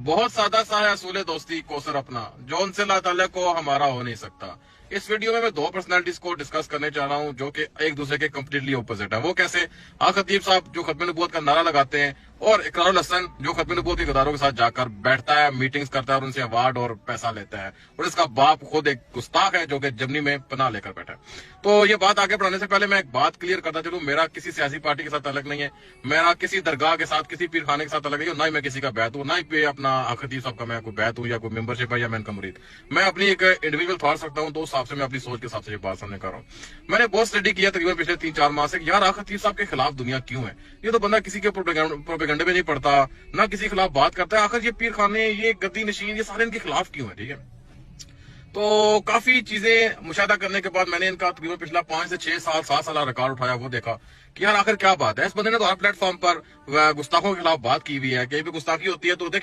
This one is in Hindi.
बहुत सादा सा है असूल दोस्ती कोसर अपना, जो उनसे अल्लाह ताला को हमारा हो नहीं सकता। इस वीडियो में मैं दो पर्सनालिटीज को डिस्कस करने जा रहा हूं जो कि एक दूसरे के कम्प्लीटली ऑपोजिट है। वो कैसे? खतीब साहब जो खत्म नबूवत का नारा लगाते हैं, और इकरारुल हसन जो खत्म नबूवत के गदारों के साथ जाकर बैठता है, मीटिंग्स करता है और उनसे अवार्ड और पैसा लेता है, और इसका बाप खुद एक गुस्ताख है जो कि जर्मनी में पनाह लेकर बैठा है। तो ये बात आगे बढ़ाने से पहले मैं एक बात क्लियर करता चलूं, मेरा किसी सियासी पार्टी के साथ ताल्लुक नहीं है, मेरा किसी दरगाह के साथ, किसी पीर खाने के साथ ताल्लुक नहीं है, ना ही मैं किसी का बैत हूं, ना ही अपना खतीब साहब का मैं कोई बैत हूं या कोई मेंबरशिप है या मैं इनका मुरीद। मैं अपनी एक इंडिविजुअल थॉट सकता हूं, तो उस हिसाब से मैं अपनी सोच के हिसाब से ये बात सामने कर रहा हूं। मैंने बहुत स्टडी किया तकरीबन पिछले 3-4 माह से, यार खतीब साहब के खिलाफ दुनिया क्यों है? ये तो बंदा किसी के प्रोपेगेंडे में नहीं पड़ता, ना किसी के खिलाफ बात करता है। आखिर ये पीर खाने, ये गद्दी नशीन, ये सारे इनके खिलाफ क्यों है? ठीक है, तो काफी चीजें मुशाहिदा करने के बाद मैंने इनका तकरीबन पिछला 5 से 6 साल 7 साल रिकॉर्ड उठाया। वो देखा कि यार आखिर क्या बात है। इस बंदे ने तो हर प्लेटफॉर्म पर गुस्ताखों के खिलाफ बात की हुई है, कहीं भी गुस्ताखी होती है तो